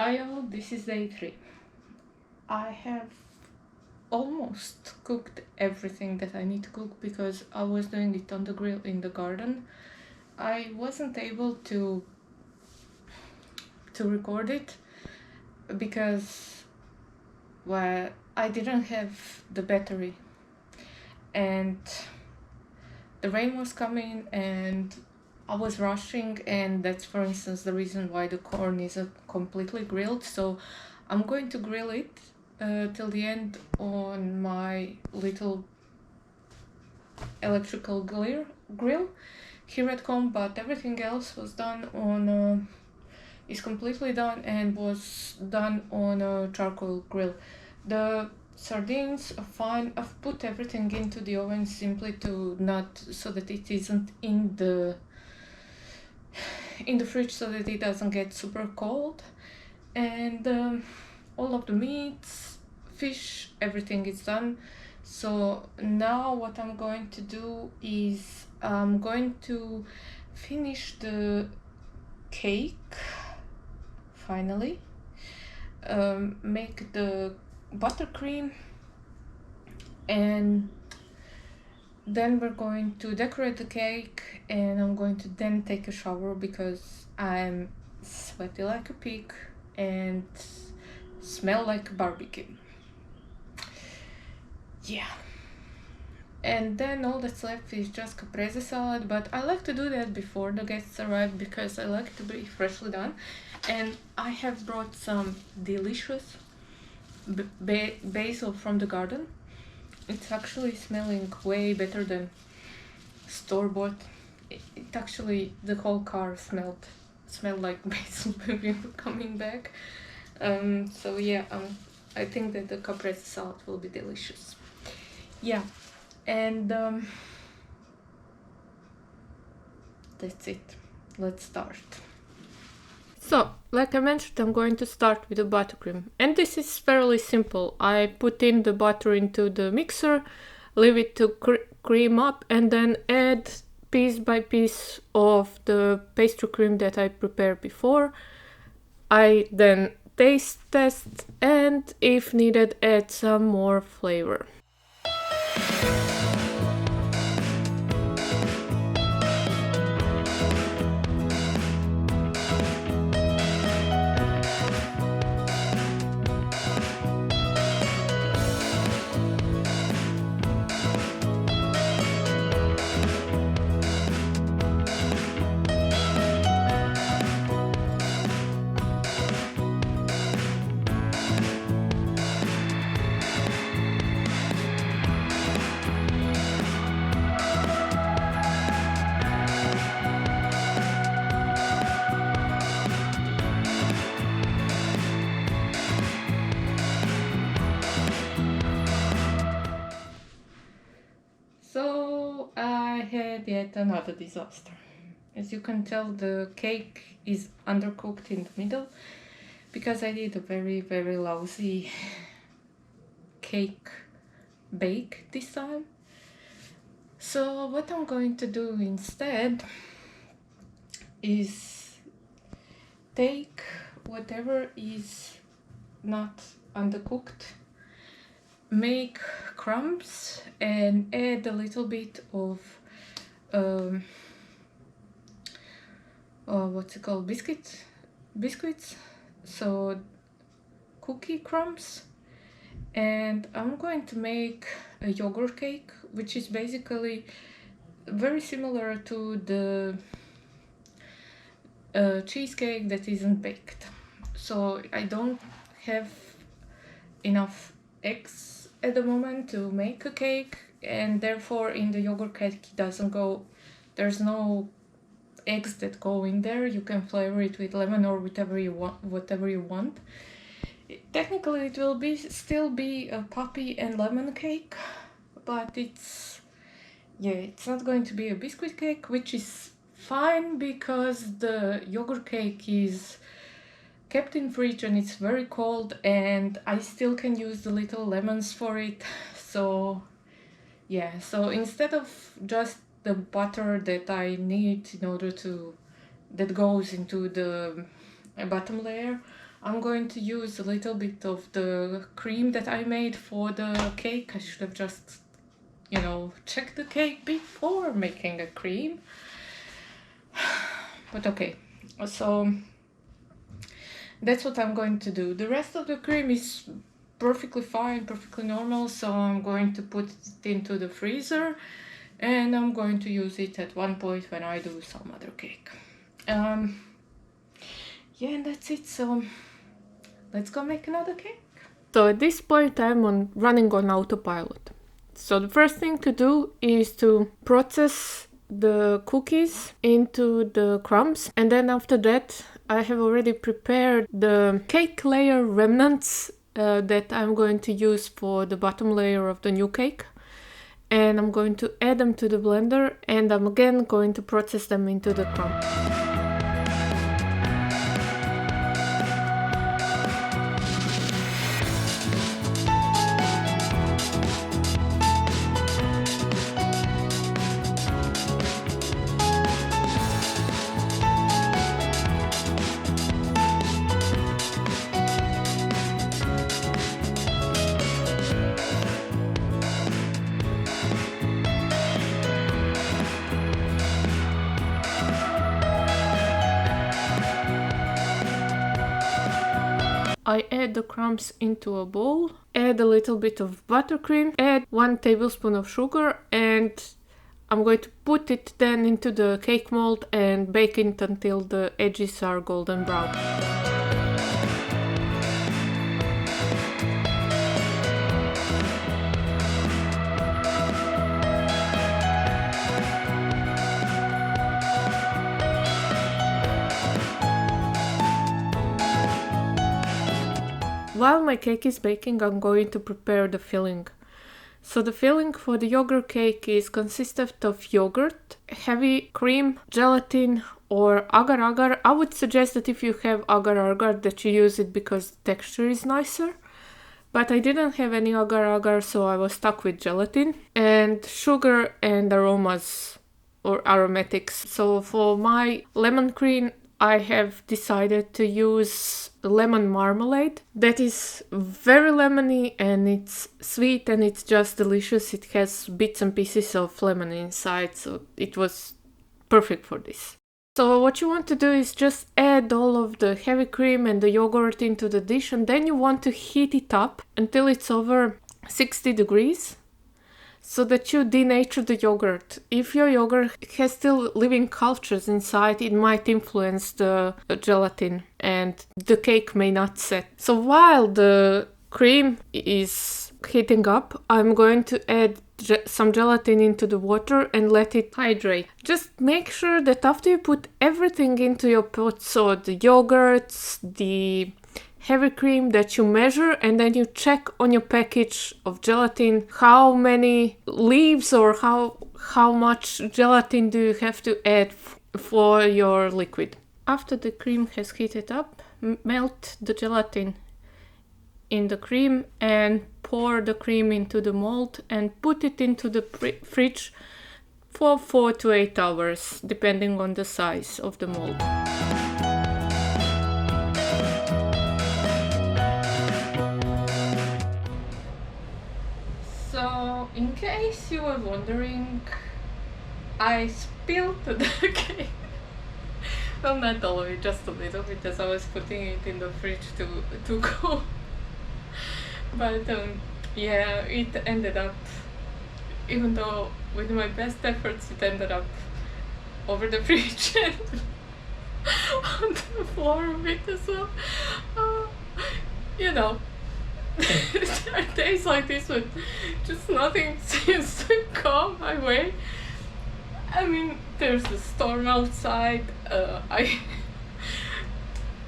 Hi all, this is day 3. I have almost cooked everything that I need to cook because I was doing it on the grill in the garden. I wasn't able to record it because, well, I didn't have the battery and the rain was coming and I was rushing, and that's for instance the reason why the corn isn't completely grilled. So I'm going to grill it till the end on my little electrical grill here at home, but everything else was done on is completely done and was done on a charcoal grill. The sardines are fine. I've put everything into the oven simply to not so that it isn't in the fridge, so that it doesn't get super cold. And all of the meats, fish, everything is done. So now what I'm going to do is I'm going to finish the cake finally, make the buttercream, and then we're going to decorate the cake, and I'm going to then take a shower because I'm sweaty like a pig and smell like barbecue. Yeah. And then all that's left is just caprese salad, but I like to do that before the guests arrive because I like it to be freshly done. And I have brought some delicious basil from the garden. It's actually smelling way better than store-bought. It actually, the whole car smelled like basil when we were coming back. So yeah, I think that the caprese salad will be delicious. Yeah, and that's it. Let's start. So, like I mentioned, I'm going to start with the buttercream, and this is fairly simple. I put in the butter into the mixer, leave it to cream up, and then add piece by piece of the pastry cream that I prepared before. I then taste test, and if needed, add some more flavor. So I had yet another disaster. As you can tell, the cake is undercooked in the middle because I did a very, very lousy cake bake this time. So what I'm going to do instead is take whatever is not undercooked, make crumbs, and add a little bit of what's it called, biscuits, so cookie crumbs. And I'm going to make a yogurt cake, which is basically very similar to the cheesecake that isn't baked. So I don't have enough eggs at the moment to make a cake, and therefore in the yogurt cake there's no eggs that go in there. You can flavor it with lemon or whatever you want. Technically it will still be a poppy and lemon cake, but it's not going to be a biscuit cake, which is fine because the yogurt cake is kept in fridge and it's very cold, and I still can use the little lemons for it. So yeah, so instead of just the butter that I need in order to that goes into the bottom layer, I'm going to use a little bit of the cream that I made for the cake. I should have just, checked the cake before making a cream. But okay, so that's what I'm going to do. The rest of the cream is perfectly fine, perfectly normal, so I'm going to put it into the freezer and I'm going to use it at one point when I do some other cake. Yeah, and that's it. So let's go make another cake. So at this point I'm running on autopilot. So the first thing to do is to process the cookies into the crumbs, and then after that I have already prepared the cake layer remnants that I'm going to use for the bottom layer of the new cake, and I'm going to add them to the blender, and I'm again going to process them into the crumbs. I add the crumbs into a bowl, add a little bit of buttercream, add 1 tablespoon of sugar, and I'm going to put it then into the cake mold and bake it until the edges are golden brown. While my cake is baking, I'm going to prepare the filling. So the filling for the yogurt cake consists of yogurt, heavy cream, gelatin, or agar-agar. I would suggest that if you have agar-agar that you use it because the texture is nicer. But I didn't have any agar-agar, so I was stuck with gelatin. And sugar and aromas or aromatics. So for my lemon cream, I have decided to use lemon marmalade. That is very lemony and it's sweet and it's just delicious. It has bits and pieces of lemon inside, so it was perfect for this. So what you want to do is just add all of the heavy cream and the yogurt into the dish, and then you want to heat it up until it's over 60 degrees. So that you denature the yogurt. If your yogurt has still living cultures inside, it might influence the gelatin and the cake may not set. So while the cream is heating up, I'm going to add some gelatin into the water and let it hydrate. Just make sure that after you put everything into your pot, so the yogurts, the heavy cream, that you measure and then you check on your package of gelatin how many leaves or how much gelatin do you have to add for your liquid. After the cream has heated up, melt the gelatin in the cream and pour the cream into the mold and put it into the fridge for 4 to 8 hours, depending on the size of the mold. So, in case you were wondering, I spilled the cake. Well, not all of it, just a little bit, as I was putting it in the fridge to cool. But yeah, it ended up, even though with my best efforts, it ended up over the fridge and on the floor a bit as well. You know, there are days like this when just nothing seems to come my way. I mean, there's a storm outside.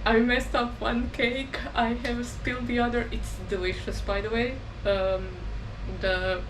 I messed up one cake. I have spilled the other. It's delicious, by the way. The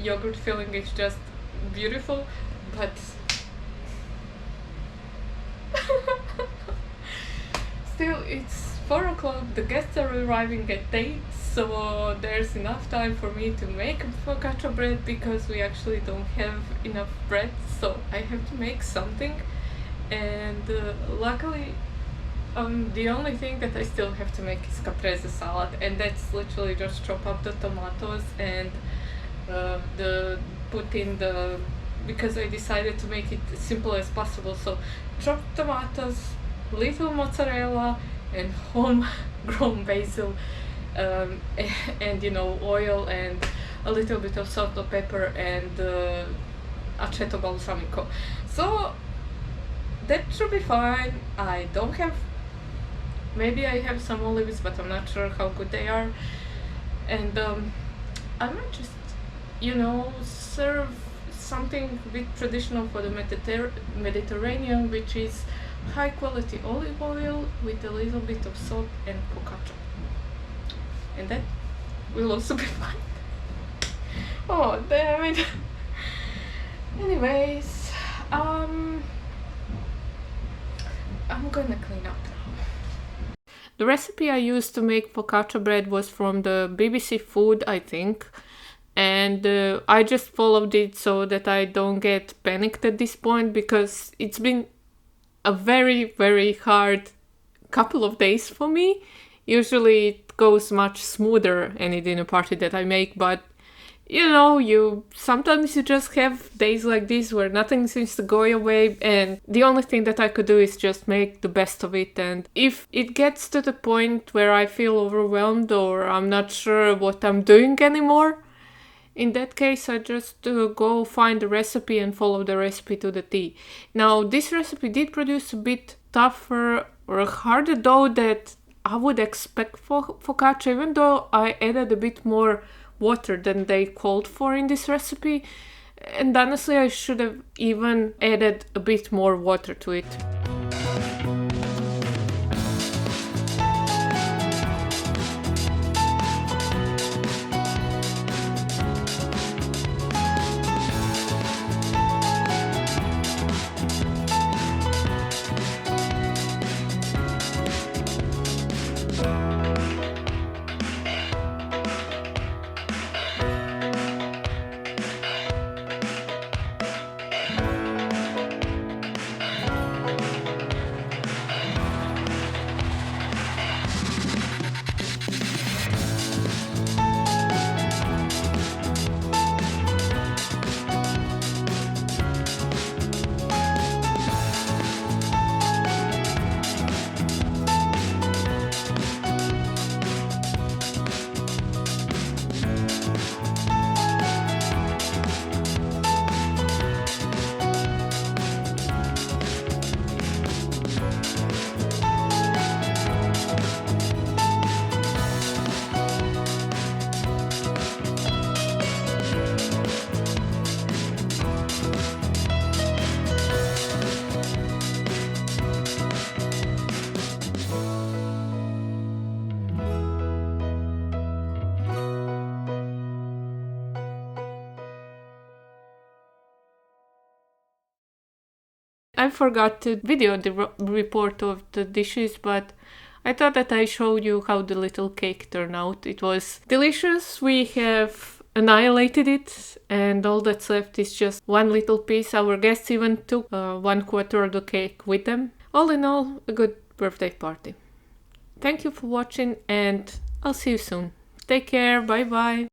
yogurt filling is just beautiful, but still, it's 4 o'clock. The guests are arriving at 8, so there's enough time for me to make focaccia bread because we actually don't have enough bread, so I have to make something. And luckily The only thing that I still have to make is caprese salad, and that's literally just chop up the tomatoes and the put in the, because I decided to make it as simple as possible. So chopped tomatoes, little mozzarella, and homegrown basil, and oil and a little bit of salt or pepper and aceto balsamico. So that should be fine. I don't have, maybe I have some olives, but I'm not sure how good they are. And I might just, serve something a bit traditional for the Mediterranean, which is high quality olive oil with a little bit of salt and focaccia. And that will also be fine. Oh, damn it. Anyways, I'm gonna clean up now. The recipe I used to make focaccia bread was from the BBC Food, I think. And I just followed it so that I don't get panicked at this point, because it's been a very, very hard couple of days for me. Usually it goes much smoother any dinner party that I make, but sometimes you just have days like this where nothing seems to go your way, and the only thing that I could do is just make the best of it. And if it gets to the point where I feel overwhelmed or I'm not sure what I'm doing anymore, in that case, I just go find the recipe and follow the recipe to the T. Now, this recipe did produce a bit tougher or a harder dough that I would expect for focaccia, even though I added a bit more water than they called for in this recipe. And honestly, I should have even added a bit more water to it. I forgot to video the report of the dishes, but I thought that I showed you how the little cake turned out. It was delicious. We have annihilated it, and all that's left is just one little piece. Our guests even took 1/4 of the cake with them. All in all, a good birthday party. Thank you for watching, and I'll see you soon. Take care. Bye bye.